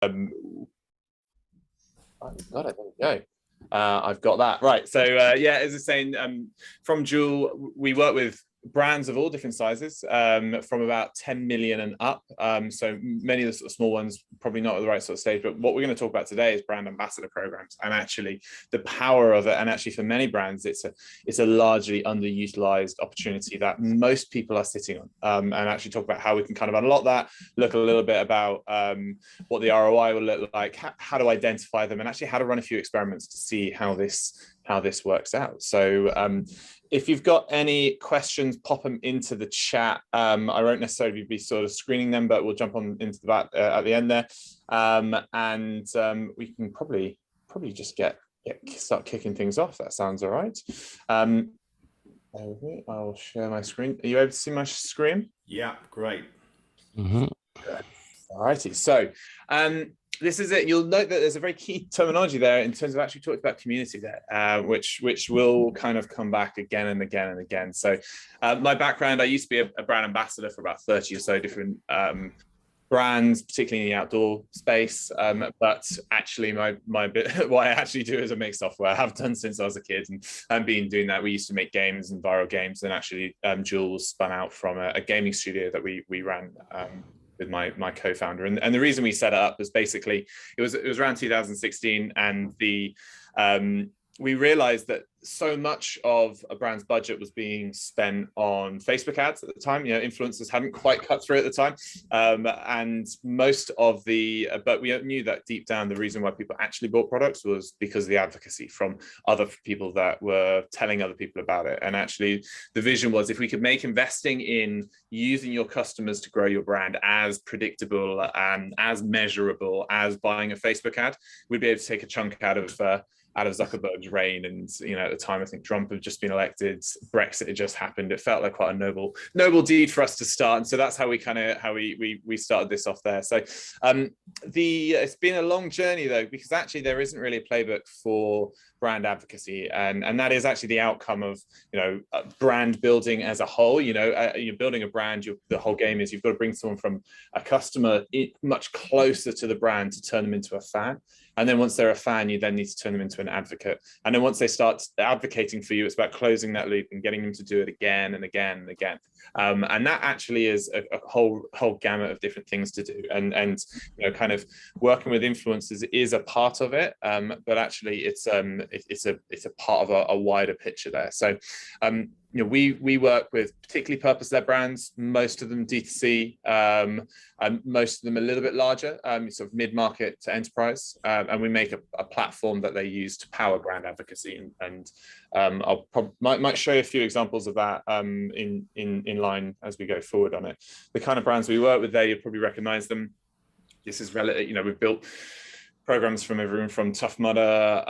I've got it. There we go. I've got that right. So yeah, as I was saying, from Jewel, we work with brands of all different sizes, from about 10 million and up. So many of the sort of small ones probably not at the right sort of stage. But what we're going to talk about today is brand ambassador programs, and actually the power of it. And actually, for many brands, it's a largely underutilized opportunity that most people are sitting on. And actually talk about how we can kind of unlock that. Look a little bit about what the ROI will look like, how to identify them, and actually how to run a few experiments to see how this works out. So if you've got any questions, pop them into the chat. I won't necessarily be sort of screening them, but we'll jump on into that at the end there. And we can probably just start kicking things off. That sounds all right. I'll share my screen. Are you able to see my screen? Yeah, great. Mm-hmm. All righty. So this is it. You'll note that there's a very key terminology there in terms of actually talking about community there, which will kind of come back again and again and again. So my background, I used to be a brand ambassador for about 30 or so different brands, particularly in the outdoor space. But actually what I actually do is I make software. I have done since I was a kid, and been doing that. We used to make games and viral games, and actually Jewel was spun out from a gaming studio that we ran with my co-founder, and the reason we set it up was basically it was around 2016, and we realized that so much of a brand's budget was being spent on Facebook ads at the time. You know, influencers hadn't quite cut through at the time, and most of but we knew that deep down the reason why people actually bought products was because of the advocacy from other people that were telling other people about it. And actually the vision was, if we could make investing in using your customers to grow your brand as predictable and as measurable as buying a Facebook ad, we'd be able to take a chunk out of Zuckerberg's reign. And at the time, I think Trump had just been elected, Brexit had just happened. It felt like quite a noble deed for us to start, and so that's how we started this off there. So it's been a long journey though, because actually there isn't really a playbook for brand advocacy, and that is actually the outcome of brand building as a whole. You're building a brand. The whole game is you've got to bring someone from a customer much closer to the brand to turn them into a fan. And then once they're a fan, you then need to turn them into an advocate. And then once they start advocating for you, it's about closing that loop and getting them to do it again and again and again. And that actually is a whole gamut of different things to do. And kind of working with influencers is a part of it, but actually it's a part of a wider picture there. So we work with particularly purpose-led brands, most of them D2C, and most of them a little bit larger, sort of mid-market to enterprise, and we make a platform that they use to power brand advocacy. And might show you a few examples of that in line as we go forward on it. The kind of brands we work with there, you'll probably recognize them. This is relative. We've built programs from everyone from Tough Mudder,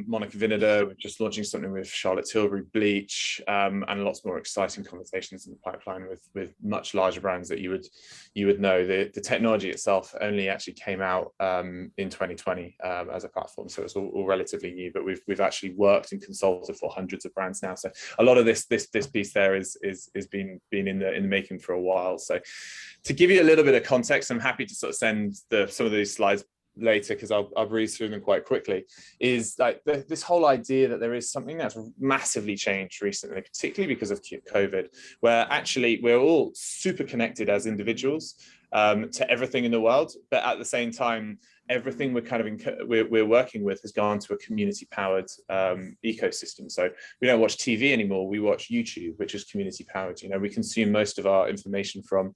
Monica Vinader. We're just launching something with Charlotte Tilbury, Bleach, and lots more exciting conversations in the pipeline with much larger brands that you would know. The technology itself only actually came out in 2020 as a platform, so it's all relatively new. But we've actually worked and consulted for hundreds of brands now. So a lot of this piece there is been in the making for a while. So to give you a little bit of context, I'm happy to sort of send some of these slides later, because I'll breeze through them quite quickly. Is like this whole idea that there is something that's massively changed recently, particularly because of COVID, where actually we're all super connected as individuals to everything in the world, but at the same time, everything we're working with has gone to a community-powered ecosystem. So we don't watch TV anymore; we watch YouTube, which is community-powered. We consume most of our information from,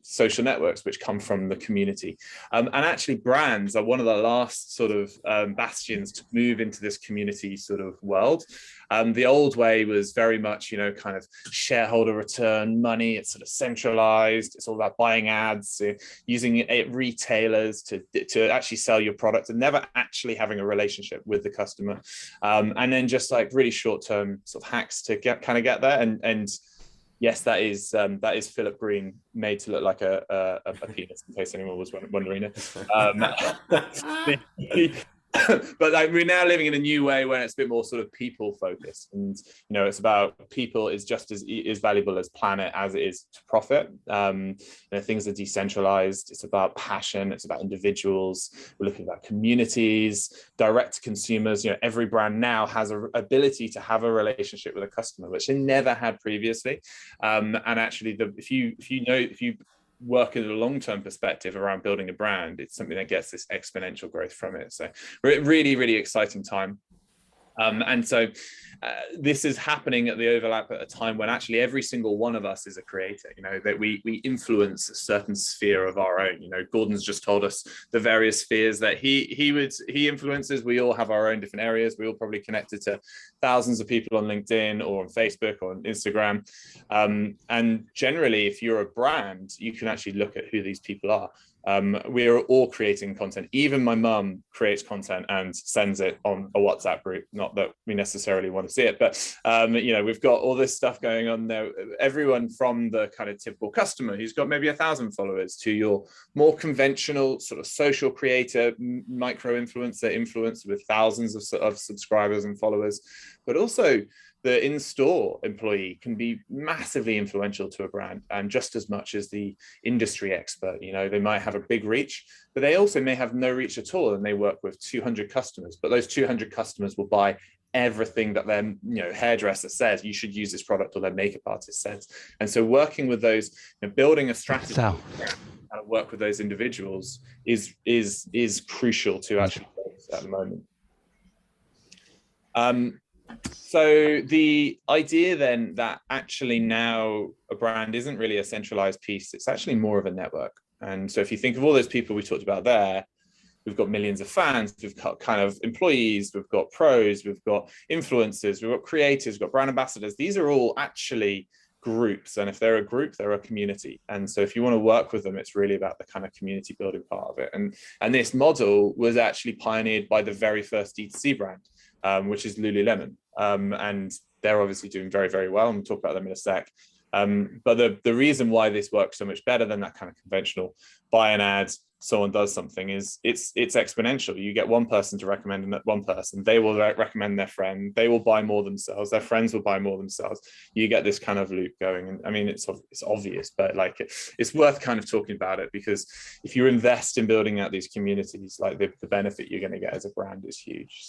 social networks, which come from the community. And actually, brands are one of the last sort of bastions to move into this community sort of world. The old way was very much, kind of shareholder return money. It's sort of centralized. It's all about buying ads, using retailers to actually sell your product, and never actually having a relationship with the customer. And then just like really short-term sort of hacks to get there. And yes, that is Philip Green made to look like a penis, in case anyone was wondering. but like we're now living in a new way where it's a bit more sort of people focused, and it's about people is just as valuable as planet as it is to profit. Things are decentralized. It's about passion. It's about individuals. We're looking about communities, direct to consumers. Every brand now has an ability to have a relationship with a customer, which they never had previously. And actually, if you work in a long-term perspective around building a brand, it's something that gets this exponential growth from it. So really, really exciting time. And so this is happening at the overlap at a time when actually every single one of us is a creator, that we influence a certain sphere of our own. Gordon's just told us the various spheres that he influences. We all have our own different areas. We all probably connected to thousands of people on LinkedIn or on Facebook or on Instagram. And generally, if you're a brand, you can actually look at who these people are. We are all creating content. Even my mum creates content and sends it on a WhatsApp group. Not that we necessarily want to see it, but we've got all this stuff going on there. Everyone from the kind of typical customer who's got maybe 1,000 followers to your more conventional sort of social creator, micro influencer with thousands of subscribers and followers, but also the in-store employee can be massively influential to a brand, and just as much as the industry expert. They might have a big reach, but they also may have no reach at all, and they work with 200 customers. But those 200 customers will buy everything that their hairdresser says you should use this product, or their makeup artist says. And so working with those, building a strategy how to work with those individuals is crucial to actually at the moment. So the idea then that actually now a brand isn't really a centralized piece, it's actually more of a network. And so if you think of all those people we talked about there, we've got millions of fans, we've got kind of employees, we've got pros, we've got influencers, we've got creators, we've got brand ambassadors. These are all actually groups. And if they're a group, they're a community. And so if you want to work with them, it's really about the kind of community building part of it. And this model was actually pioneered by the very first D2C brand, which is Lululemon. And they're obviously doing very, very well, and we'll talk about them in a sec. But the reason why this works so much better than that kind of conventional buy an ad, someone does something, is it's exponential. You get one person to recommend one person, they will recommend their friend, they will buy more themselves, their friends will buy more themselves. You get this kind of loop going. And I mean, it's obvious, but like it's worth kind of talking about it, because if you invest in building out these communities, like the benefit you're going to get as a brand is huge.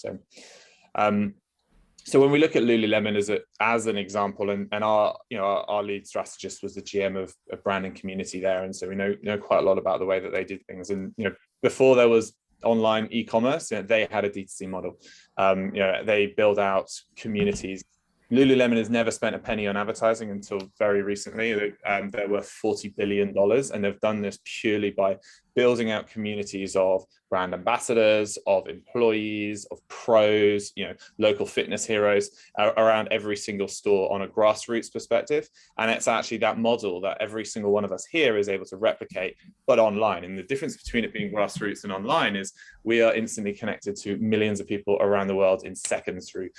So when we look at Lululemon as an example, and our lead strategist was the GM of brand and community there, and so we know quite a lot about the way that they did things. And before there was online e-commerce, they had a D2C model. They build out communities. Lululemon has never spent a penny on advertising until very recently. They're worth $40 billion, and they've done this purely by building out communities of brand ambassadors, of employees, of pros, local fitness heroes around every single store on a grassroots perspective. And it's actually that model that every single one of us here is able to replicate, but online. And the difference between it being grassroots and online is we are instantly connected to millions of people around the world in seconds through,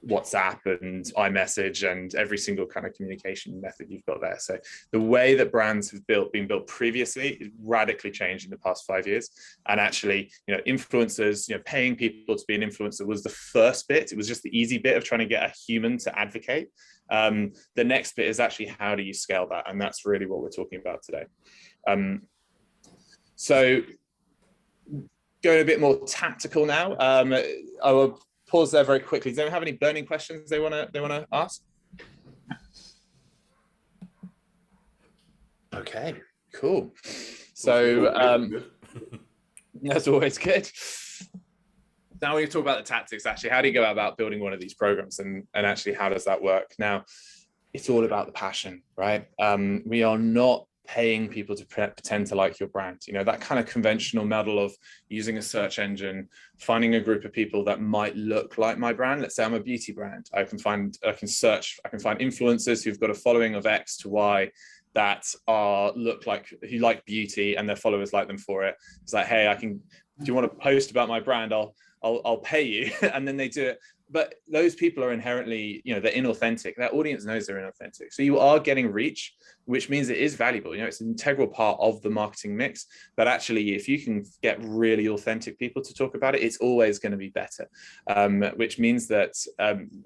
WhatsApp and iMessage and every single kind of communication method you've got there. So the way that brands have been built previously is radically changed in the past 5 years. And actually, influencers, paying people to be an influencer was the first bit. It was just the easy bit of trying to get a human to advocate. The next bit is actually, how do you scale that? And that's really what we're talking about today. So going a bit more tactical now, I will pause there very quickly. Does anyone have any burning questions they want to ask? Okay, cool. So that's always good. Now we can talk about the tactics. Actually, how do you go about building one of these programs, and actually how does that work? Now, it's all about the passion, right? We are not paying people to pretend to like your brand. That kind of conventional model of using a search engine, finding a group of people that might look like my brand. Let's say I'm a beauty brand. I can find influencers who've got a following of X to Y that who like beauty, and their followers like them for it. It's like, hey, I can do you want to post about my brand? I'll pay you. And then they do it. But those people are inherently, they're inauthentic. Their audience knows they're inauthentic. So you are getting reach, which means it is valuable. It's an integral part of the marketing mix. But actually, if you can get really authentic people to talk about it, it's always going to be better. Which means that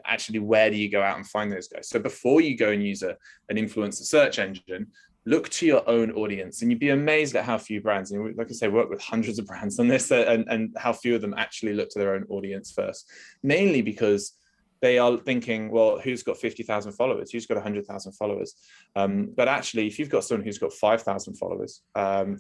actually, where do you go out and find those guys? So before you go and use an influencer search engine, look to your own audience, and you'd be amazed at how few brands, like I say, work with hundreds of brands on this, and how few of them actually look to their own audience first, mainly because they are thinking, well, who's got 50,000 followers? Who's got 100,000 followers? But actually, if you've got someone who's got 5,000 followers,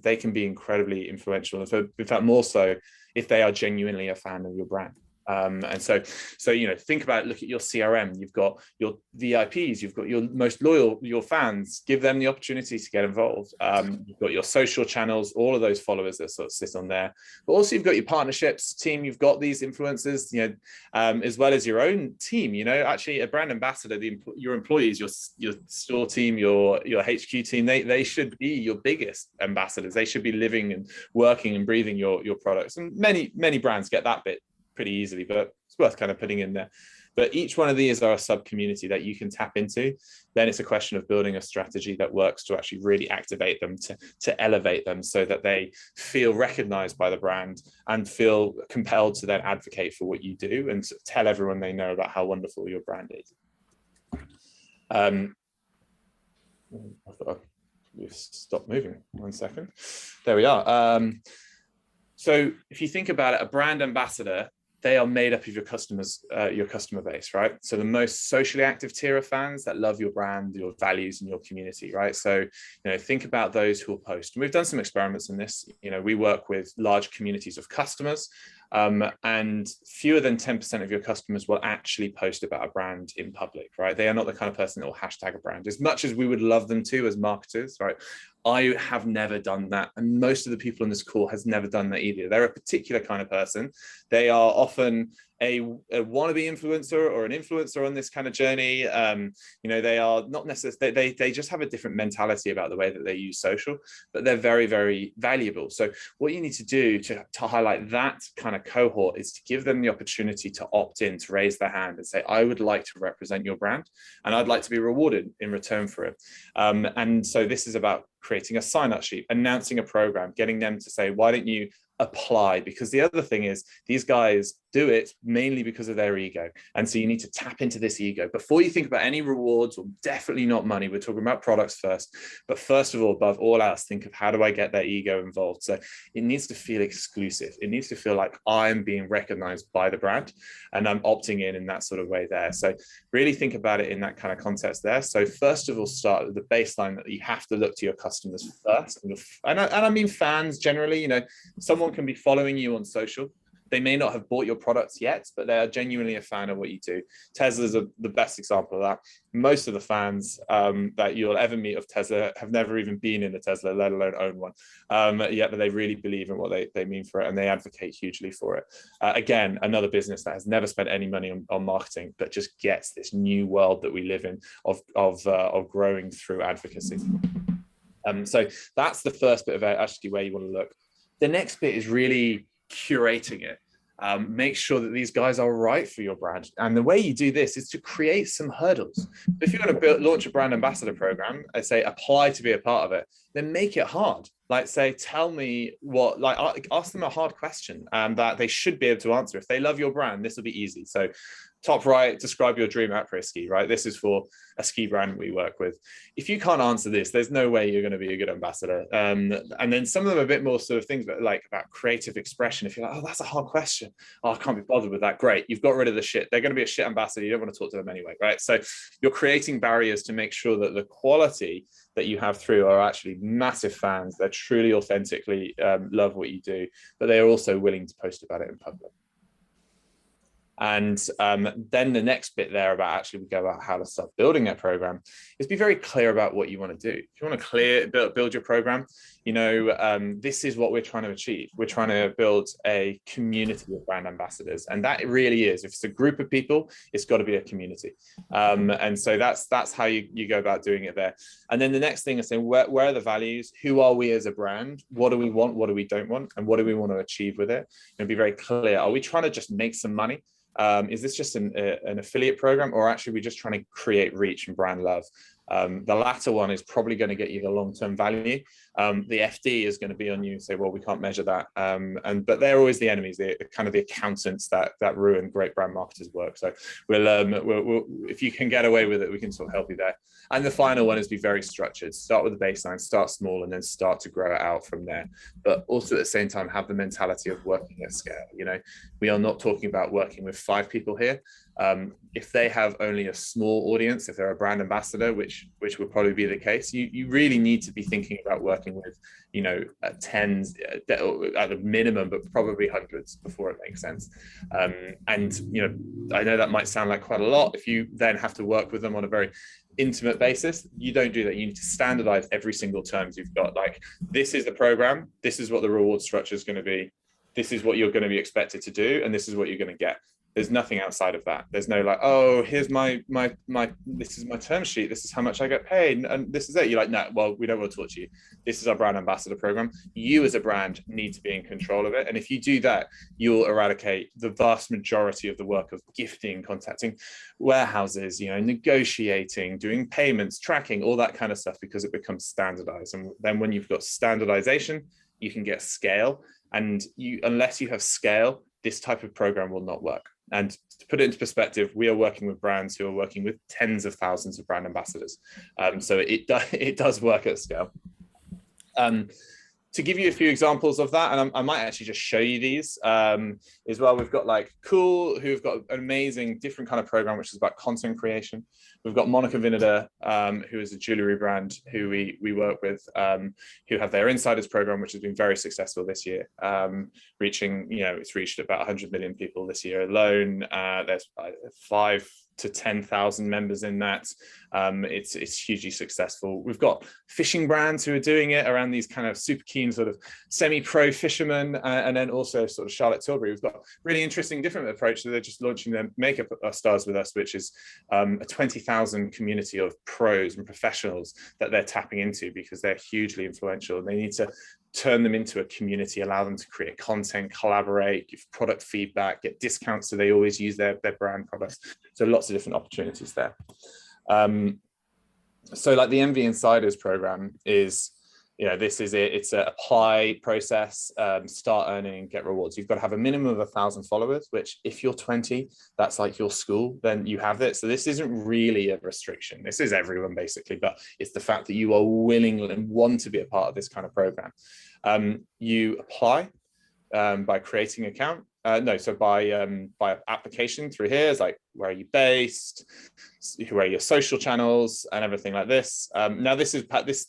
they can be incredibly influential. In fact, more so if they are genuinely a fan of your brand. And so think about it, look at your CRM. You've got your VIPs, you've got your most loyal, your fans. Give them the opportunity to get involved. You've got your social channels, all of those followers that sort of sit on there. But also you've got your partnerships team. You've got these influencers, as well as your own team. Actually, a brand ambassador, your employees, your store team, your HQ team, they should be your biggest ambassadors. They should be living and working and breathing your products. And many brands get that bit pretty easily, but it's worth kind of putting in there. But each one of these are a sub community that you can tap into. Then it's a question of building a strategy that works to actually really activate them, to elevate them so that they feel recognized by the brand and feel compelled to then advocate for what you do and tell everyone they know about how wonderful your brand is. I thought we've stopped moving. 1 second. There we are. So if you think about it, a brand ambassador, they are made up of your customer base, right? So the most socially active tier of fans that love your brand, your values, and your community, right? So, think about those who will post. And we've done some experiments in this. We work with large communities of customers, and fewer than 10% of your customers will actually post about a brand in public, right? They are not the kind of person that will hashtag a brand, as much as we would love them to as marketers, right? I have never done that. And most of the people on this call has never done that either. They're a particular kind of person. They are often a wannabe influencer or an influencer on this kind of journey. They are not necessarily, they just have a different mentality about the way that they use social, but they're very, very valuable. So what you need to do to highlight that kind of cohort is to give them the opportunity to opt in, to raise their hand and say, I would like to represent your brand and I'd like to be rewarded in return for it. And so this is about creating a sign-up sheet, announcing a program, getting them to say, why don't you apply? Because the other thing is these guys do it mainly because of their ego. And so you need to tap into this ego before you think about any rewards, or definitely not money. We're talking about products first. But first of all, above all else, think of how do I get their ego involved? So it needs to feel exclusive. It needs to feel like I'm being recognized by the brand and I'm opting in that sort of way there. So really think about it in that kind of context there. So first of all, start with the baseline that you have to look to your customers first. And I mean fans generally, someone can be following you on social. They may not have bought your products yet, but they are genuinely a fan of what you do. Tesla's the best example of that. Most of the fans that you'll ever meet of Tesla have never even been in a Tesla, let alone own one. Yet, but they really believe in what they mean for it, and they advocate hugely for it. Again, another business that has never spent any money on marketing, but just gets this new world that we live in of growing through advocacy. So that's the first bit of actually where you want to look. The next bit is really curating it. Make sure that these guys are right for your brand. And the way you do this is to create some hurdles. If you're going to launch a brand ambassador program, I say apply to be a part of it, then make it hard. Like say, tell me what, ask them a hard question that they should be able to answer. If they love your brand, this will be easy. So top right, describe your dream après ski, right? This is for a ski brand we work with. If you can't answer this, there's no way you're going to be a good ambassador. And then some of them are a bit more sort of things about creative expression. If you're like, oh, that's a hard question. Oh, I can't be bothered with that. Great. You've got rid of the shit. They're going to be a shit ambassador. You don't want to talk to them anyway, right? So you're creating barriers to make sure that the quality that you have through are actually massive fans. They're truly authentically love what you do, but they are also willing to post about it in public. And then the next bit there about actually we go about how to start building that program is be very clear about what you want to do. If you want to build your program, this is what we're trying to achieve. We're trying to build a community of brand ambassadors, and that it really is. If it's a group of people, it's got to be a community. And so that's how you go about doing it there. And then the next thing is saying, where are the values? Who are we as a brand? What do we want? What do we don't want? And what do we want to achieve with it? And be very clear. Are we trying to just make some money? Is this just an affiliate program, or actually we're just trying to create reach and brand love? The latter one is probably going to get you the long-term value. The FD is going to be on you and say, well, we can't measure that. But they're always the enemies, the kind of the accountants that ruin great brand marketers' work. So we'll if you can get away with it, we can sort of help you there. And the final one is be very structured. Start with the baseline, start small, and then start to grow it out from there. But also at the same time, have the mentality of working at scale. We are not talking about working with 5 people here. If they have only a small audience, if they're a brand ambassador, which would probably be the case, you really need to be thinking about working with, tens at a minimum, but probably hundreds before it makes sense. And I know that might sound like quite a lot. If you then have to work with them on a very intimate basis, you don't do that. You need to standardize every single terms you've got. Like, this is the program, this is what the reward structure is going to be, this is what you're going to be expected to do, and this is what you're going to get. There's nothing outside of that. There's no like, oh, here's my this is my term sheet, this is how much I get paid, and this is it. You're like, no, well, we don't want to talk to you. This is our brand ambassador program. You as a brand need to be in control of it. And if you do that, you'll eradicate the vast majority of the work of gifting, contacting warehouses, negotiating, doing payments, tracking, all that kind of stuff, because it becomes standardized. And then when you've got standardization, you can get scale. And unless you have scale, this type of program will not work. And to put it into perspective, we are working with brands who are working with tens of thousands of brand ambassadors. So it does work at scale. To give you a few examples of that, and I might actually just show you these as well. We've got like Cool, who've got an amazing different kind of program, which is about content creation. We've got Monica Vinader, who is a jewelry brand who we work with, who have their Insiders program, which has been very successful this year, reaching, it's reached about 100 million people this year alone. There's 5,000 to 10,000 members in that. It's hugely successful. We've got fishing brands who are doing it around these kind of super keen sort of semi-pro fishermen, and then also sort of Charlotte Tilbury. We've got really interesting different approach. So they're just launching their makeup stars with us, which is a 20,000 community of pros and professionals that they're tapping into, because they're hugely influential, and they need to turn them into a community, allow them to create content, collaborate, give product feedback, get discounts, so they always use their brand products. So lots of different opportunities there. So like the MV Insiders program is, this is it. It's a apply process, start earning, get rewards. You've got to have a minimum of 1,000 followers, which if you're 20, that's like your school, then you have it. So this isn't really a restriction. This is everyone basically, but it's the fact that you are willing and want to be a part of this kind of program. You apply by creating an account. By application through here is like, where are you based, who are your social channels, and everything like this. Now this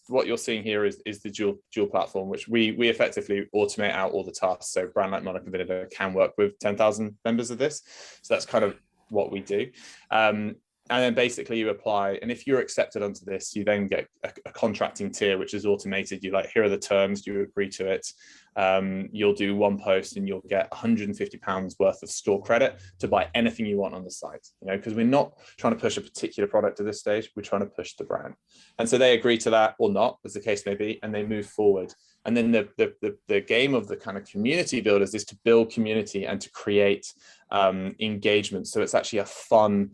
what you're seeing here is the dual platform, which we effectively automate out all the tasks. So brand like Monica Vinader can work with 10,000 members of this. So that's kind of what we do. And then basically you apply, and if you're accepted onto this, you then get a contracting tier, which is automated. You like, here are the terms, you agree to it. You'll do one post and you'll get £150 worth of store credit to buy anything you want on the site, because we're not trying to push a particular product at this stage, we're trying to push the brand. And so they agree to that or not, as the case may be, and they move forward. And then the game of the kind of community builders is to build community and to create engagement. So it's actually a fun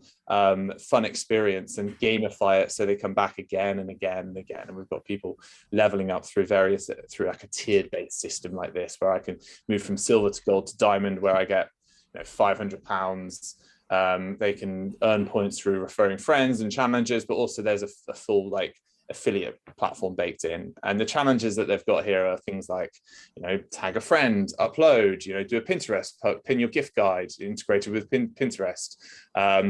experience, and gamify it so they come back again and again and again. And we've got people leveling up through like a tiered based system like this, where I can move from silver to gold to diamond, where I get £500. They can earn points through referring friends and challenges, but also there's a full like affiliate platform baked in. And the challenges that they've got here are things like, tag a friend, upload, do a Pinterest, pin your gift guide integrated with Pinterest,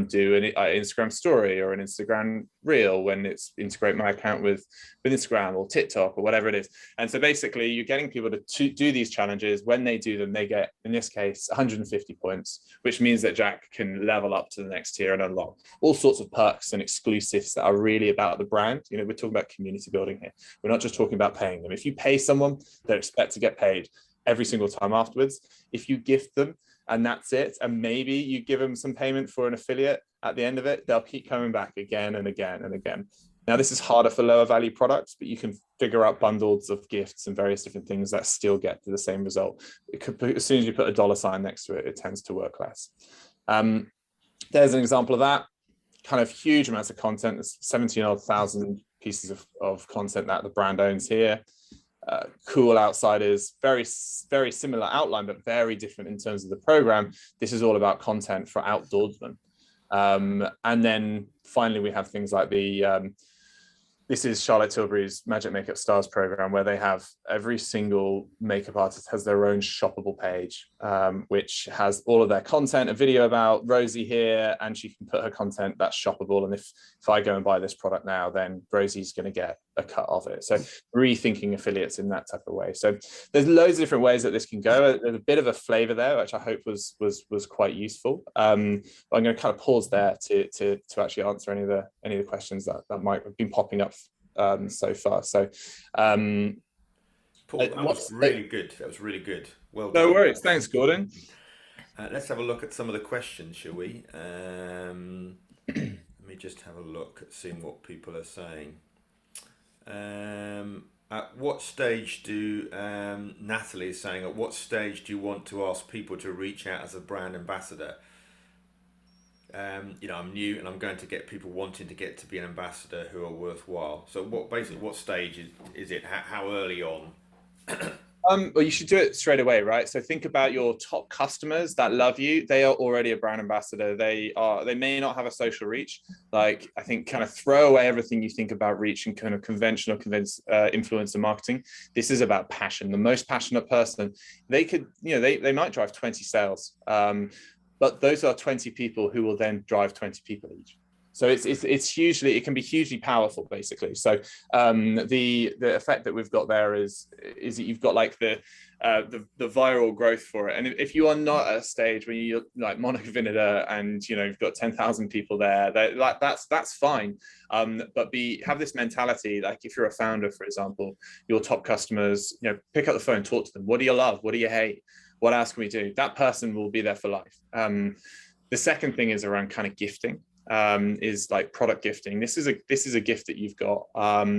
do an Instagram story or an Instagram reel when it's integrate my account with Instagram or TikTok or whatever it is. And so basically you're getting people to do these challenges. When they do them, they get, in this case, 150 points, which means that Jack can level up to the next tier and unlock all sorts of perks and exclusives that are really about the brand. We're talking about community building here. We're not just talking about paying them. If you pay someone, they expect to get paid every single time afterwards. If you gift them and that's it, and maybe you give them some payment for an affiliate at the end of it, they'll keep coming back again and again and again. Now, this is harder for lower value products, but you can figure out bundles of gifts and various different things that still get to the same result. As soon as you put a dollar sign next to it, it tends to work less. There's an example of that. Kind of huge amounts of content. There's 17,000 pieces of content that the brand owns here. Cool outsiders, very similar outline, but very different in terms of the program. This is all about content for outdoorsmen. And then finally, we have things like this is Charlotte Tilbury's Magic Makeup Stars program, where they have every single makeup artist has their own shoppable page, which has all of their content, a video about Rosie here, and she can put her content that's shoppable. And if I go and buy this product now, then Rosie's going to get a cut of it. So rethinking affiliates in that type of way. So there's loads of different ways that this can go. There's a bit of a flavor there, which I hope was quite useful. But I'm going to kind of pause there to actually answer any of the questions that might have been popping up so far. So Paul, that was really good. That was really good. Well done. No worries. Thanks, Gordon. Let's have a look at some of the questions, shall we? Let me just have a look at seeing what people are saying. At what stage do Natalie is saying, at what stage do you want to ask people to reach out as a brand ambassador? I'm new and I'm going to get people wanting to get to be an ambassador who are worthwhile. So what stage is it? How early on? Well, you should do it straight away, right? So think about your top customers that love you. They are already a brand ambassador. They may not have a social reach. Like, I think kind of throw away everything you think about reach and kind of conventional influencer marketing. This is about passion. The most passionate person, they might drive 20 sales. But those are 20 people who will then drive 20 people each. So it can be hugely powerful, basically. So the effect that we've got there is that you've got like the viral growth for it. And if you are not at a stage where you're like Monica Vinader and you've got 10,000 people there, that's fine. But have this mentality, like if you're a founder, for example, your top customers, pick up the phone, talk to them. What do you love? What do you hate? What else can we do? That person will be there for life. The second thing is around kind of gifting. Is like product gifting. This is a gift that you've got.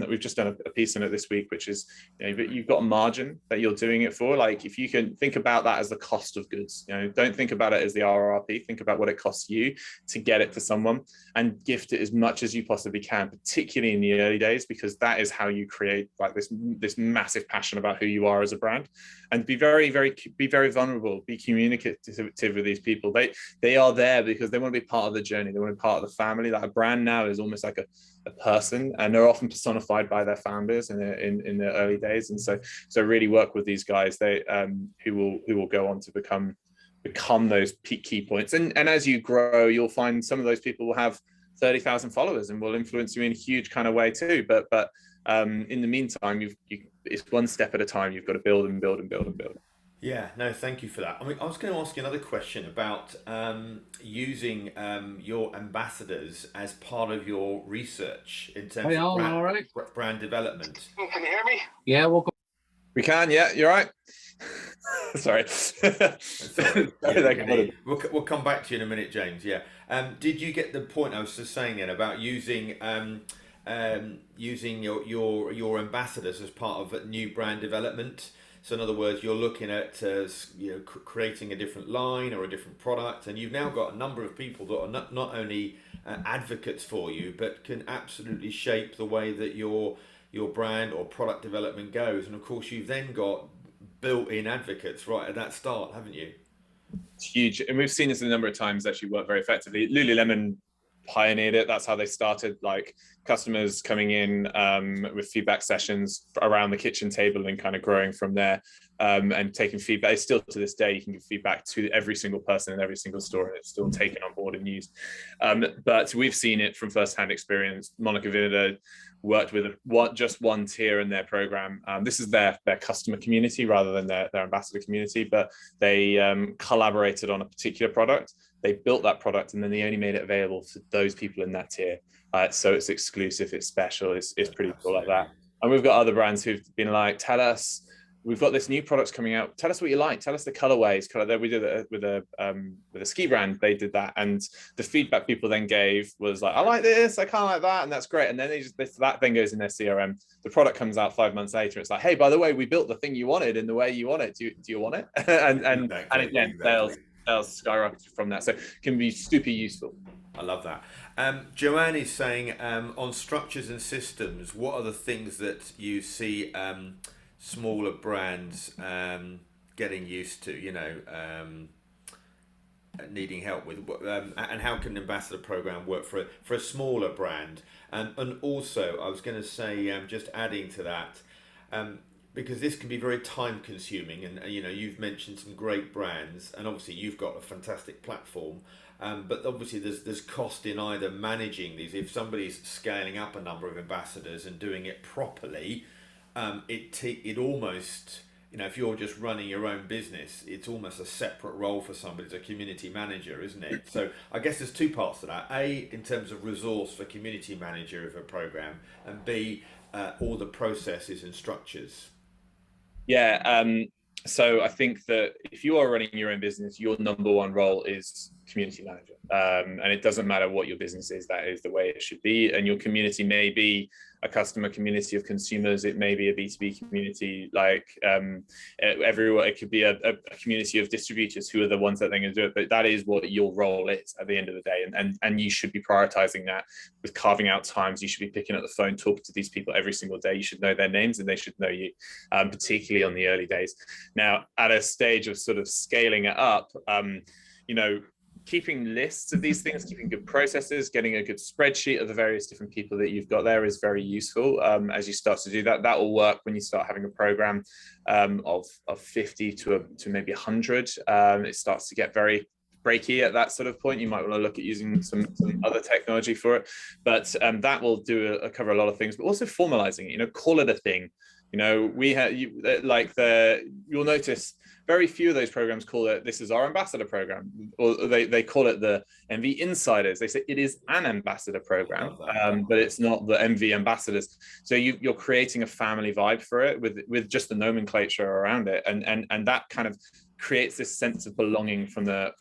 We've just done a piece on it this week, which is you've got a margin that you're doing it for. Like, if you can think about that as the cost of goods, don't think about it as the RRP. Think about what it costs you to get it to someone, and gift it as much as you possibly can, particularly in the early days, because that is how you create like this massive passion about who you are as a brand. And be very vulnerable, be communicative with these people. They are there because they want to be part of the journey. They want to be part of the family. Like, a brand now is almost like a person, and they're often personified by their founders in the early days. And so really work with these guys, who will go on to become those key points. And as you grow, you'll find some of those people will have 30,000 followers and will influence you in a huge kind of way too. But in the meantime, it's one step at a time. You've got to build and build and build and build. Yeah, no, thank you for that. I mean, I was going to ask you another question about using your ambassadors as part of your research in terms of brand development. Can you hear me? Yeah, We can, yeah, you're right. Sorry. We'll come back to you in a minute, James. Yeah. Did you get the point I was just saying then about using your ambassadors as part of new brand development? So in other words, you're looking at creating a different line or a different product, and you've now got a number of people that are not only advocates for you, but can absolutely shape the way that your brand or product development goes. And of course, you've then got built-in advocates right at that start, haven't you? It's huge, and we've seen this a number of times actually work very effectively. Lululemon pioneered it. That's how they started, like customers coming in with feedback sessions around the kitchen table and kind of growing from there, and taking feedback. It's still to this day, you can give feedback to every single person in every single store, and it's still taken on board and used. But we've seen it from first-hand experience. Monica Vinader worked with just one tier in their program. This is their customer community rather than their ambassador community, but they collaborated on a particular product. They built that product and then they only made it available to those people in that tier. So it's exclusive, it's special, it's pretty cool like that. And we've got other brands who've been like, tell us, we've got this new products coming out. Tell us what you like. Tell us the colorways. We did it with a ski brand. They did that, and the feedback people then gave was like, I like this, I can't like that, and that's great. And then that then goes in their CRM. The product comes out 5 months later. It's like, hey, by the way, we built the thing you wanted in the way you want it. Do you want it? and again, sales skyrocketed from that. So it can be super useful. I love that. Joanne is saying, on structures and systems, what are the things that you see smaller brands getting used to, needing help with, and how can an ambassador program work for a smaller brand? And also, I was going to say, just adding to that, because this can be very time consuming, and you've mentioned some great brands, and obviously you've got a fantastic platform. But obviously there's cost in either managing these. If somebody's scaling up a number of ambassadors and doing it properly, it almost, if you're just running your own business, it's almost a separate role for somebody as a community manager, isn't it? So I guess there's two parts to that. A, in terms of resource for community manager of a program, and B, all the processes and structures. Yeah. So I think that if you are running your own business, your number one role is community manager. And it doesn't matter what your business is, that is the way it should be. And your community may be a customer community of consumers. It may be a B2B community, like everywhere. It could be a community of distributors who are the ones that they're going to do it. But that is what your role is at the end of the day. And you should be prioritizing that with carving out times. You should be picking up the phone, talking to these people every single day. You should know their names and they should know you, particularly on the early days. Now, at a stage of sort of scaling it up, keeping lists of these things, keeping good processes, getting a good spreadsheet of the various different people that you've got there is very useful. As you start to do that, that will work when you start having a program of 50 to maybe 100. It starts to get very breaky at that sort of point. You might want to look at using some other technology for it, but that will cover a lot of things, but also formalizing it, call it a thing. You'll notice very few of those programs call it, this is our ambassador program, or they call it the MV Insiders. They say it is an ambassador program, but it's not the MV ambassadors. So you're creating a family vibe for it with just the nomenclature around it. And that kind of creates this sense of belonging from the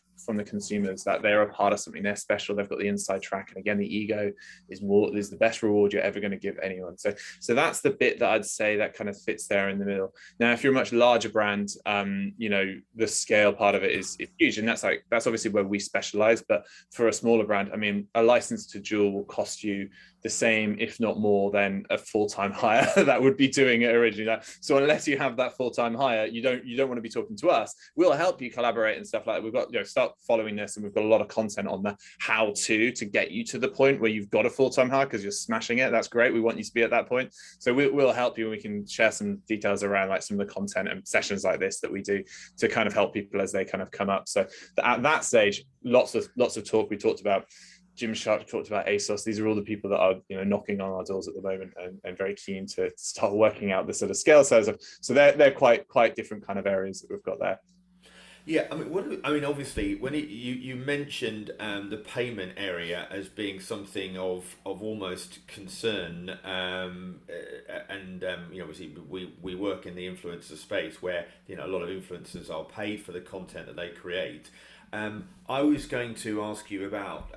consumers, that they're a part of something, they're special, they've got the inside track. And again, the ego is the best reward you're ever going to give anyone. So that's the bit that I'd say that kind of fits there in the middle. Now, if you're a much larger brand, the scale part of it is huge, and that's obviously where we specialize. But for a smaller brand, I mean, a license to Jewel will cost you the same, if not more, than a full-time hire that would be doing it originally. So unless you have that full-time hire, you don't want to be talking to us. We'll help you collaborate and stuff like that. We've got, start following this, and we've got a lot of content on the how to get you to the point where you've got a full-time hire, because you're smashing it. That's great. We want you to be at that point. So we'll help you, and we can share some details around like some of the content and sessions like this that we do to kind of help people as they kind of come up. So at that stage, lots of talk. We talked about Gymshark, talked about ASOS. These are all the people that are knocking on our doors at the moment and very keen to start working out the sort of scale size of. So they're quite different kind of areas that we've got there. Yeah, obviously, when you mentioned the payment area as being something of almost concern, obviously we work in the influencer space where a lot of influencers are paid for the content that they create. I was going to ask you about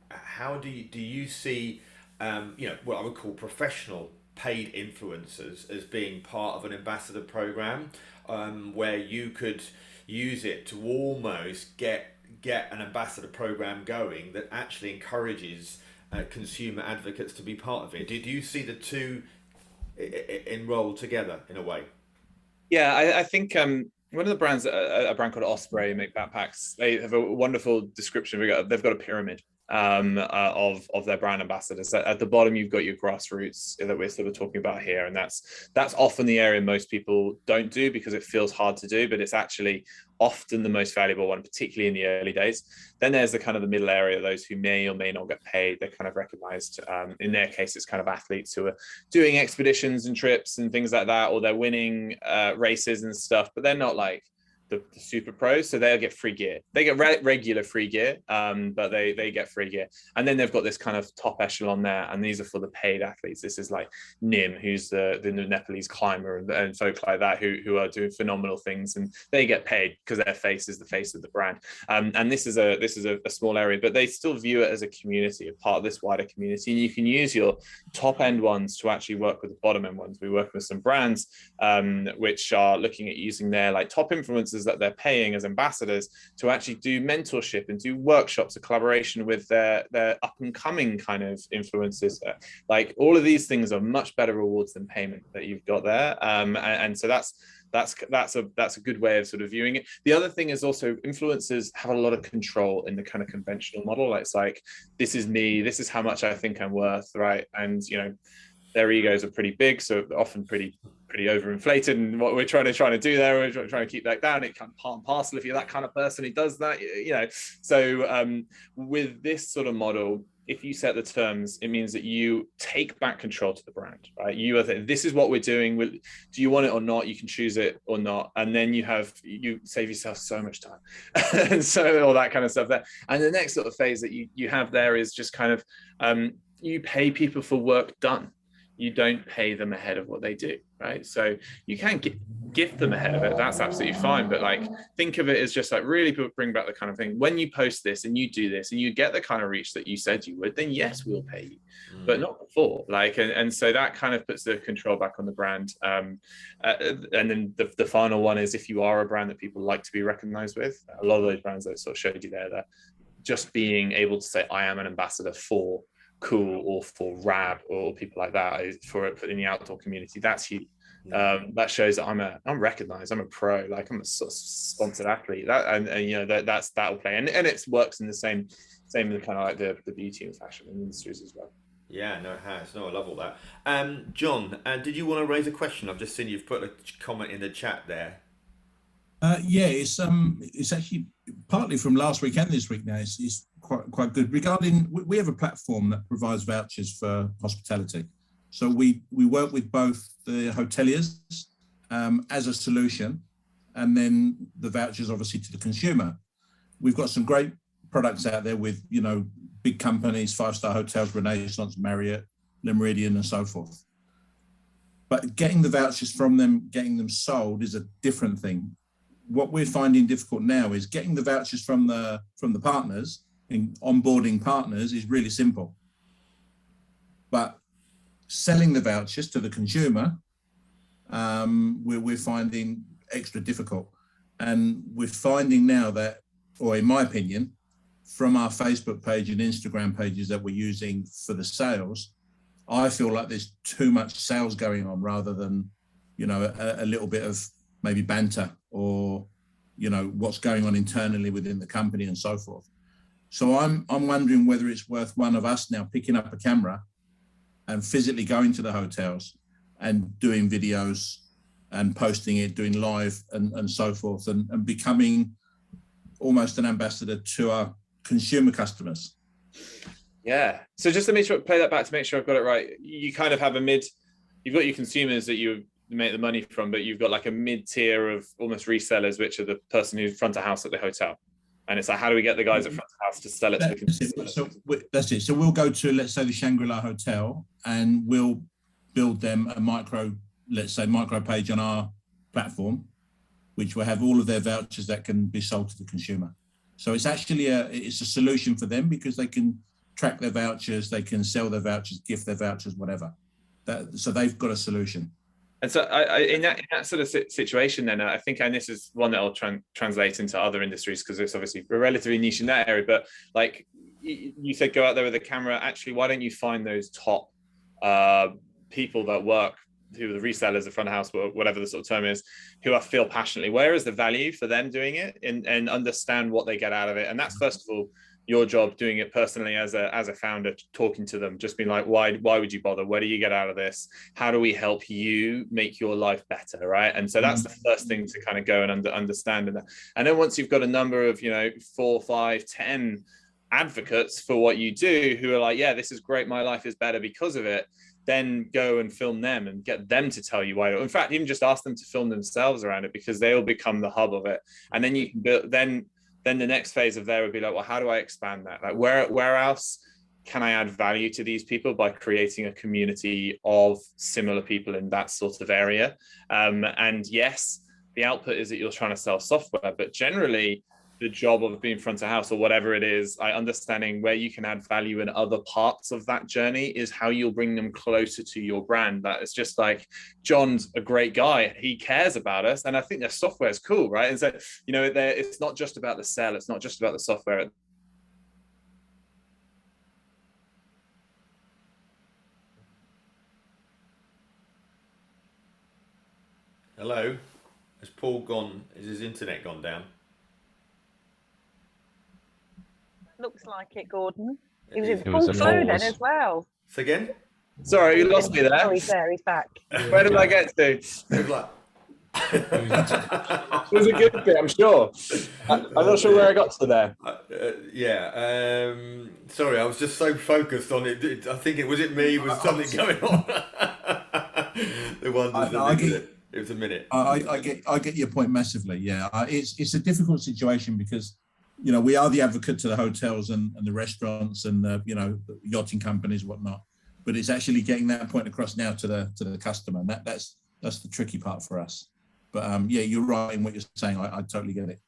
how do you see what I would call professional paid influencers as being part of an ambassador program, where you could use it to almost get an ambassador program going that actually encourages consumer advocates to be part of it. Do you see the two enrolled together in a way? Yeah, I think one of the brands, a brand called Osprey, make backpacks. They have a wonderful description. They've got a pyramid of their brand ambassadors. At the bottom, you've got your grassroots that we're sort of talking about here, and that's often the area most people don't do because it feels hard to do, but it's actually often the most valuable one, particularly in the early days. Then there's the kind of the middle area, those who may or may not get paid. They're kind of recognized. In their case, it's kind of athletes who are doing expeditions and trips and things like that, or they're winning races and stuff, but they're not like the super pros, so they'll get free gear. They get regular free gear, but they get free gear. And then they've got this kind of top echelon there, and these are for the paid athletes. This is like Nim, who's the Nepalese climber, and folk like that who are doing phenomenal things, and they get paid because their face is the face of the brand. And this is a small area, but they still view it as a community, a part of this wider community. And you can use your top end ones to actually work with the bottom end ones. We work with some brands which are looking at using their like top influencers that they're paying as ambassadors to actually do mentorship and do workshops, a collaboration with their up and coming kind of influencers. Like all of these things are much better rewards than payment that you've got there, and so that's a good way of sort of viewing it. The other thing is also influencers have a lot of control in the kind of conventional model. It's like, this is me, this is how much I think I'm worth, right? And you know, their egos are pretty big, so often pretty overinflated. And what we're trying to do there, we're trying to keep that down. It kind of part and parcel if you're that kind of person who does that, you know. So with this sort of model, if you set the terms, it means that you take back control to the brand, right? You are this is what we're doing. Do you want it or not? You can choose it or not, and then you save yourself so much time, and so all that kind of stuff there. And the next sort of phase that you have there is just kind of you pay people for work done. You don't pay them ahead of what they do, right? So you can gift them ahead of it. That's absolutely fine. But like, think of it as just like really bring back the kind of thing. When you post this and you do this and you get the kind of reach that you said you would, then yes, we'll pay you, but not before. Like, and so that kind of puts the control back on the brand. And then the final one is, if you are a brand that people like to be recognized with, a lot of those brands that I sort of showed you there, that just being able to say, I am an ambassador for Cool or for Rab or people like that, for in the outdoor community, that's huge. That shows that I'm recognized, I'm a pro, like I'm a sort of sponsored athlete. That and you know that'll play, and it works in the same kind of like the beauty and fashion industries as well. Yeah, no, it has. No, I love all that. John, did you want to raise a question? I've just seen you've put a comment in the chat there. Yeah, it's actually partly from last week and this week now. It's quite good. Regarding, we have a platform that provides vouchers for hospitality. So we work with both the hoteliers as a solution, and then the vouchers obviously to the consumer. We've got some great products out there with, you know, big companies, 5-star hotels, Renaissance, Marriott, Le Méridien, and so forth. But getting the vouchers from them, getting them sold is a different thing. What we're finding difficult now is getting the vouchers from the partners, and onboarding partners is really simple. But selling the vouchers to the consumer, we're finding extra difficult. And we're finding now that, or in my opinion, from our Facebook page and Instagram pages that we're using for the sales, I feel like there's too much sales going on rather than, you know, a little bit of maybe banter or, you know, what's going on internally within the company and so forth. So I'm wondering whether it's worth one of us now picking up a camera and physically going to the hotels and doing videos and posting it, doing live and so forth, and becoming almost an ambassador to our consumer customers. Yeah. So just to make sure, play that back to make sure I've got it right. You kind of have you've got your consumers that you make the money from, but you've got like a mid-tier of almost resellers, which are the person who's front of house at the hotel. And it's like, how do we get the guys at front of house to sell it to the consumer? So that's it. So we'll go to, let's say, the Shangri-La Hotel, and we'll build them a micro page on our platform, which will have all of their vouchers that can be sold to the consumer. So it's actually it's a solution for them because they can track their vouchers, they can sell their vouchers, gift their vouchers, whatever. So they've got a solution. And so in that sort of situation, then I think, and this is one that I'll translate into other industries because it's obviously relatively niche in that area, but like you said, go out there with a camera. Actually, why don't you find those top people that work, who are the resellers, the front of house, whatever the sort of term is, who feel passionately, where is the value for them doing it, and understand what they get out of it. And that's, first of all, your job doing it personally as a founder, talking to them, just being like, why would you bother? What do you get out of this? How do we help you make your life better, right? And so that's the first thing to kind of go and understand. And then once you've got a number of, 4, 5, 10 advocates for what you do who are like, yeah, this is great, my life is better because of it, then go and film them and get them to tell you why. In fact, even just ask them to film themselves around it, because they'll become the hub of it. And then you can build, then the next phase of there would be like, well, how do I expand that? Like where else can I add value to these people by creating a community of similar people in that sort of area? And yes, the output is that you're trying to sell software, but generally the job of being front of house or whatever it is, understanding where you can add value in other parts of that journey is how you'll bring them closer to your brand. That it's just like, John's a great guy, he cares about us, and I think their software is cool, right? And so, it's not just about the sell, it's not just about the software. Hello, has Paul gone? Is his internet gone down? Looks like it, Gordon. He was It in was full a flow then pause. as well. So again, Sorry, you lost me there. Oh, he's there, he's back. Where did I get to? it was like. It was a good bit, I'm sure. I'm not sure where I got to there. Sorry, I was just so focused on it. I think it was me. Was something going on? The wonders. It was a minute. I get your point massively. Yeah, it's a difficult situation because we are the advocate to the hotels and the restaurants and the the yachting companies and whatnot, but it's actually getting that point across now to the customer, and that's the tricky part for us. But yeah, you're right in what you're saying. I totally get it.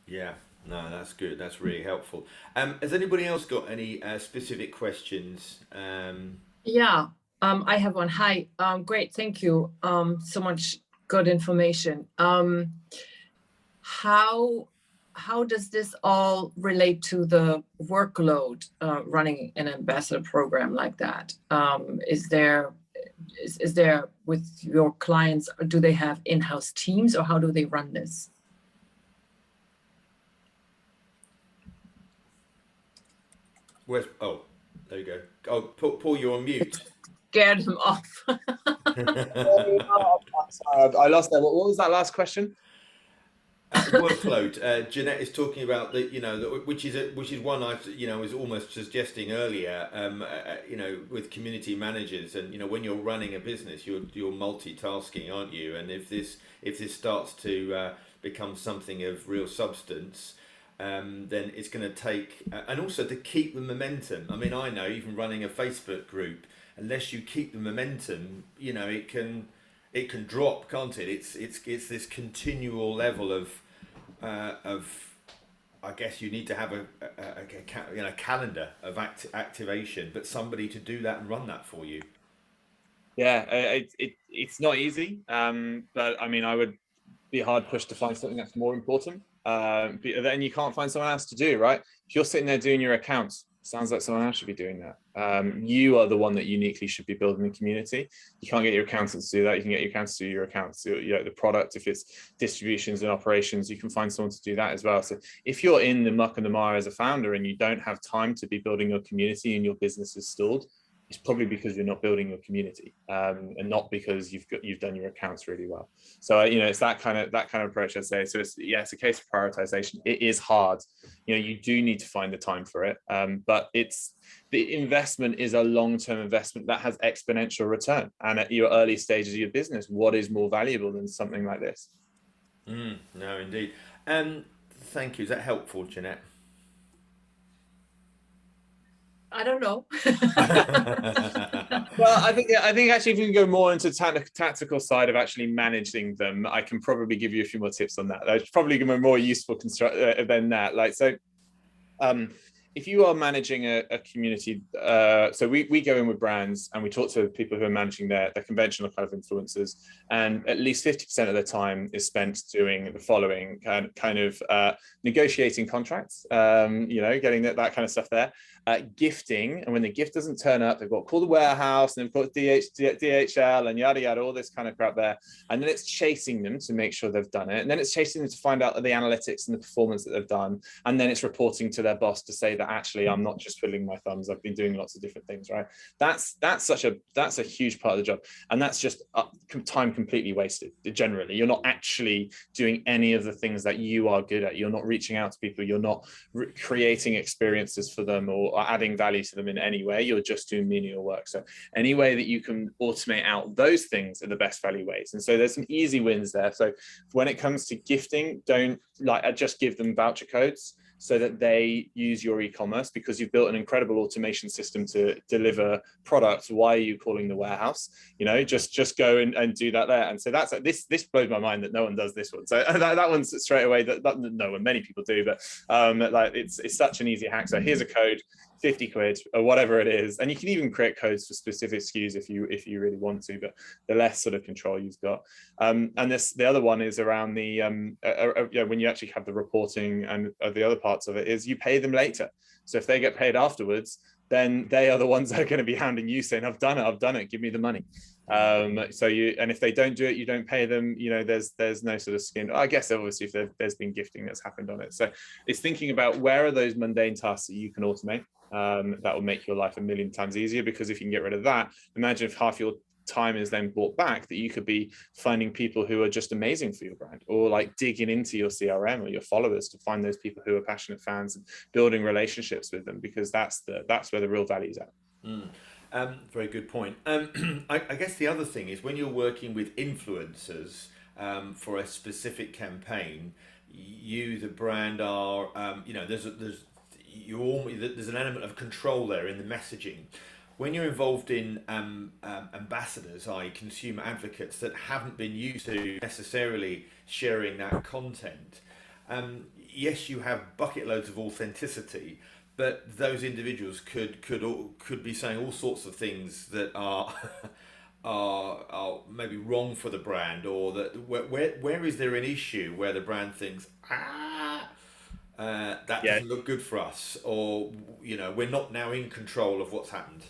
Yeah, no, that's good. That's really helpful. Has anybody else got any specific questions? Yeah, I have one. Hi, great, thank you. So much good information. How does this all relate to the workload running an ambassador program like that? Is there with your clients, do they have in-house teams, or how do they run this? There you go. Oh, Paul, you're on mute. Scared him off. I lost that. What was that last question? Workload. Jeanette is talking about which is one I was almost suggesting earlier. With community managers, and when you're running a business, you're multitasking, aren't you? And if this starts to become something of real substance, then it's going to take, and also to keep the momentum. I mean, I know even running a Facebook group, unless you keep the momentum, it can drop, can't it? It's this continual level of I guess you need to have a calendar of activation, but somebody to do that and run that for you. Yeah, it's not easy, but I mean, I would be hard pushed to find something that's more important. But then you can't find someone else to do, right? If you're sitting there doing your accounts, sounds like someone else should be doing that. You are the one that uniquely should be building the community. You can't get your accountants to do that. You can get your accountants to do your accounts, the product. If it's distributions and operations, you can find someone to do that as well. So if you're in the muck and the mire as a founder and you don't have time to be building your community and your business is stalled, it's probably because you're not building your community, and not because you've done your accounts really well. So it's that kind of approach, I'd say. So it's a case of prioritization. It is hard. You do need to find the time for it, but the investment is a long-term investment that has exponential return. And at your early stages of your business, what is more valuable than something like this? No, indeed. Thank you. Is that helpful, Jeanette? I don't know. Well, I think actually, if you can go more into tactical side of actually managing them, I can probably give you a few more tips on that. That's probably going to be more useful than that. if you are managing a community, so we go in with brands and we talk to people who are managing their conventional kind of influencers, and at least 50% of their time is spent doing the following kind of negotiating contracts, getting that kind of stuff there, gifting, and when the gift doesn't turn up, they've got to call the warehouse and they've got DHL and yada yada, all this kind of crap there, and then it's chasing them to make sure they've done it, and then it's chasing them to find out the analytics and the performance that they've done, and then it's reporting to their boss to say that actually I'm not just twiddling my thumbs, I've been doing lots of different things, right? That's a huge part of the job, and that's just time completely wasted. Generally, you're not actually doing any of the things that you are good at. You're not reaching out to people, you're not creating experiences for them or adding value to them in any way. You're just doing menial work. So any way that you can automate out those things are the best value ways, and so there's some easy wins there. So when it comes to gifting, don't just give them voucher codes so that they use your e-commerce, because you've built an incredible automation system to deliver products. Why are you calling the warehouse? Just go and do that there. And so that's this blows my mind that no one does this one. So that one's straight away that no one, many people do, but it's such an easy hack. So here's a code, 50 quid or whatever it is, and you can even create codes for specific SKUs if you really want to, but the less sort of control you've got. And the other one is around the when you actually have the reporting, and the other parts of it is you pay them later. So if they get paid afterwards, then they are the ones that are going to be hounding you saying, I've done it, give me the money. And if they don't do it, you don't pay them. There's no sort of skin. I guess obviously if there's been gifting that's happened on it. So it's thinking about where are those mundane tasks that you can automate. That will make your life a million times easier, because if you can get rid of that, imagine if half your time is then brought back, that you could be finding people who are just amazing for your brand, or like digging into your CRM or your followers to find those people who are passionate fans and building relationships with them, because that's where the real value is at. Very good point. I guess the other thing is when you're working with influencers for a specific campaign, you, the brand, are there's an element of control there in the messaging. When you're involved in ambassadors, i.e. consumer advocates that haven't been used to necessarily sharing that content, yes, you have bucket loads of authenticity, but those individuals could be saying all sorts of things that are are maybe wrong for the brand, or that where is there an issue where the brand thinks that doesn't look good for us, or we're not now in control of what's happened?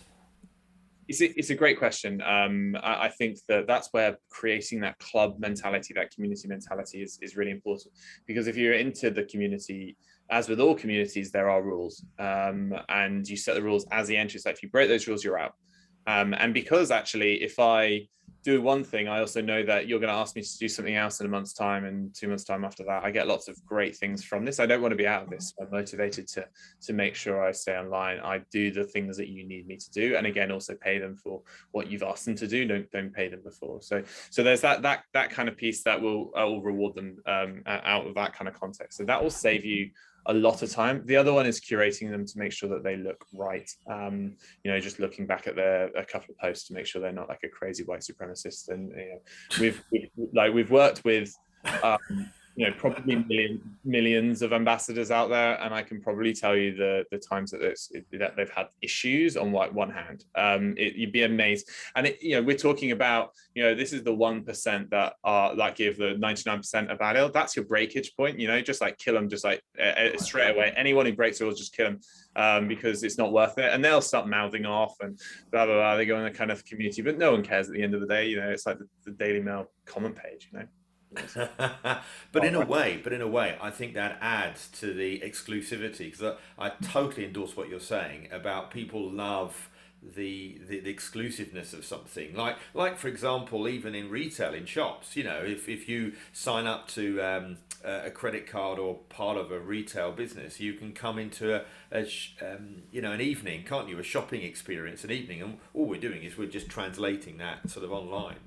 It's a great question. I think that's where creating that club mentality, that community mentality is really important, because if you're into the community, as with all communities, there are rules, and you set the rules as the entry. So if you break those rules, you're out. And because actually, if I do one thing, I also know that you're going to ask me to do something else in a month's time and 2 months' time after that. I get lots of great things from this. I don't want to be out of this. I'm motivated to make sure I stay online. I do the things that you need me to do, and again, also pay them for what you've asked them to do. Don't pay them before. So there's that kind of piece that will reward them out of that kind of context. So that will save you a lot of time. The other one is curating them to make sure that they look right. Just looking back at a couple of posts to make sure they're not like a crazy white supremacist. And we've worked with probably millions of ambassadors out there, and I can probably tell you the times that they've had issues on one hand. You'd be amazed. And we're talking about this is the 1% that are like give the 99% of value. That's your breakage point. Just like kill them, just like straight away. Anyone who breaks the rules, just kill them, because it's not worth it. And they'll start mouthing off and blah blah blah. They go in a kind of community, but no one cares at the end of the day. It's like the Daily Mail comment page. But in a way, I think that adds to the exclusivity, because I totally endorse what you're saying about people love the exclusiveness of something. Like for example, even in retail, in shops, if you sign up to a credit card or part of a retail business, you can come into an evening, can't you? A shopping experience, an evening, and all we're doing is we're just translating that sort of online.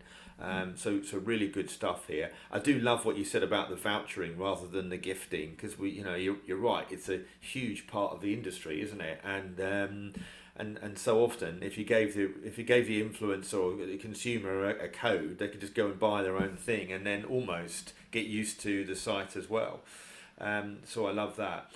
So really good stuff here. I do love what you said about the vouchering rather than the gifting, because you're right. It's a huge part of the industry, isn't it? And so often, if you gave the influencer or the consumer a code, they could just go and buy their own thing and then almost get used to the site as well. So I love that.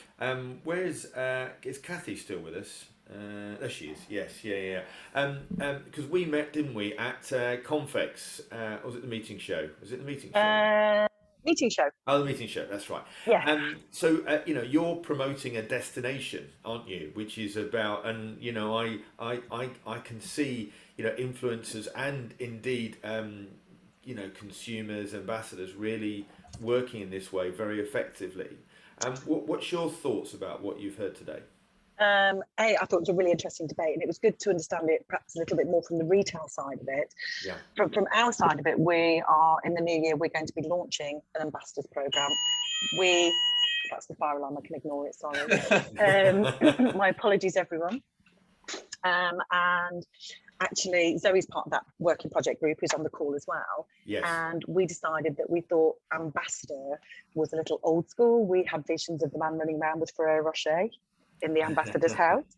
Is Kathy still with us? There she is. Yes, yeah. Because we met, didn't we, at Confex? Or was it the meeting show? Was it the meeting show? Meeting show. Oh, the meeting show. That's right. Yeah. So you're promoting a destination, aren't you? Which is about, and I can see influencers and indeed consumers, ambassadors really working in this way very effectively. What's your thoughts about what you've heard today? I thought it was a really interesting debate, and it was good to understand it perhaps a little bit more from the retail side of it. Yeah. From our side of it, we are in the new year. We're going to be launching an ambassadors program. That's the fire alarm. I can ignore it. Sorry. My apologies, everyone. And actually, Zoe's part of that working project group, who's on the call as well. Yes. And we decided that we thought ambassador was a little old school. We had visions of the man running around with Ferrero Rocher in the ambassador's house.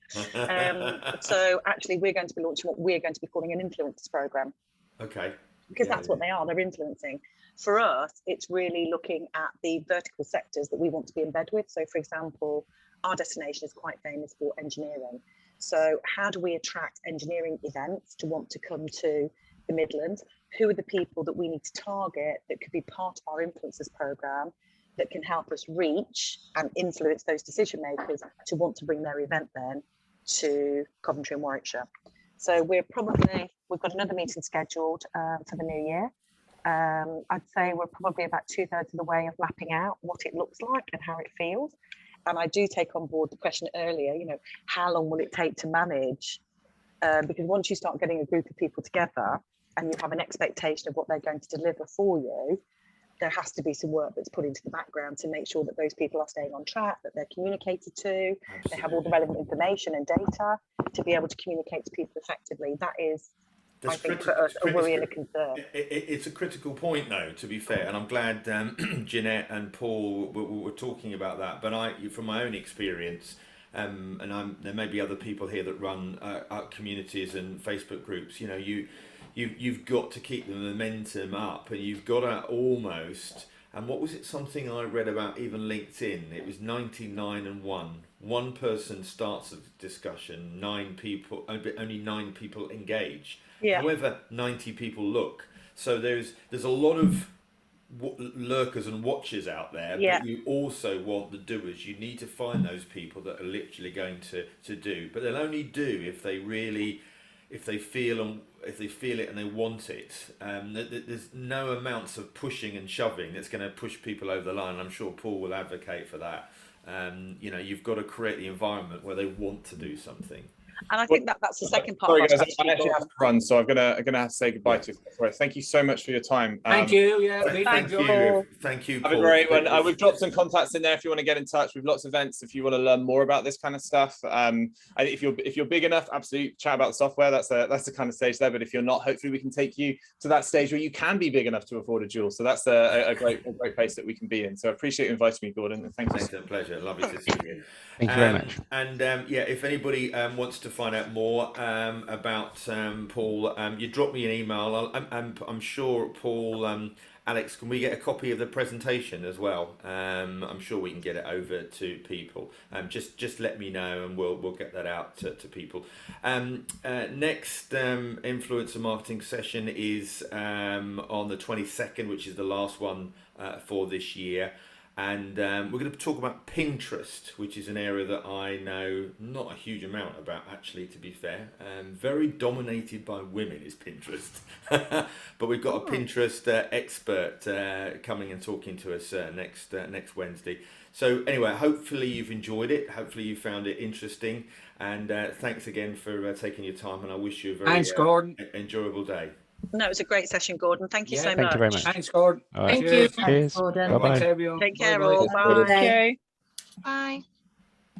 So actually we're going to be launching what we're going to be calling an influence program. Okay. Because that's what they are, they're influencing. For us, it's really looking at the vertical sectors that we want to be in bed with. So for example, our destination is quite famous for engineering. So how do we attract engineering events to want to come to the Midlands? Who are the people that we need to target that could be part of our influencers program that can help us reach and influence those decision makers to want to bring their event then to Coventry and Warwickshire. So we've got another meeting scheduled for the new year. I'd say we're probably about 2/3 of the way of mapping out what it looks like and how it feels. And I do take on board the question earlier, how long will it take to manage? Because once you start getting a group of people together and you have an expectation of what they're going to deliver for you, there has to be some work that's put into the background to make sure that those people are staying on track, that they're communicated to, Absolutely. They have all the relevant information and data to be able to communicate to people effectively. That is, I think, for us, a worry and a concern. It's a critical point, though, to be fair, and I'm glad Jeanette and Paul were talking about that. But from my own experience, and there may be other people here that run communities and Facebook groups, you've got to keep the momentum up, and you've got to almost, and what was it, something I read about even LinkedIn, it was 99 and 1. One person starts a discussion, only 9 people engage. Yeah. However, 90 people look. So there's a lot of lurkers and watchers out there, Yeah. but you also want the doers. You need to find those people that are literally going to do, but they'll only do if they feel it and they want it. There's no amounts of pushing and shoving that's going to push people over the line. I'm sure Paul will advocate for that. You've got to create the environment where they want to do something. And I think that's the second part. Sorry, of our guys, I actually have to run, so I'm gonna have to say goodbye to you. Thank you so much for your time. Thank you. Yeah, Thank you. Thank you, Paul. Have a great one. We've dropped some contacts in there if you want to get in touch. We've lots of events if you want to learn more about this kind of stuff. If you're big enough, absolutely chat about the software. That's the kind of stage there. But if you're not, hopefully we can take you to that stage where you can be big enough to afford a jewel. So that's a great place that we can be in. So I appreciate you inviting me, Gordon. And thank you. It's a pleasure. Lovely to see you. Thank you very much. And if anybody wants to find out more about Paul, you drop me an email. I'm sure Paul, Alex, can we get a copy of the presentation as well? I'm sure we can get it over to people. Just let me know and we'll get that out to people. Next influencer marketing session is on the 22nd, which is the last one for this year. And we're going to talk about Pinterest, which is an area that I know not a huge amount about, actually, to be fair. Very dominated by women is Pinterest. But we've got a Pinterest expert coming and talking to us next Wednesday. So anyway, hopefully you've enjoyed it. Hopefully you found it interesting. And thanks again for taking your time. And I wish you a very Gordon. Enjoyable day. No, it was a great session, Gordon. Thank you so much. Thank you very much. Thanks, Gordon. Thank you. Cheers. Gordon. Bye-bye. Thanks, everyone. Take care, Bye-bye. all. Bye. Bye.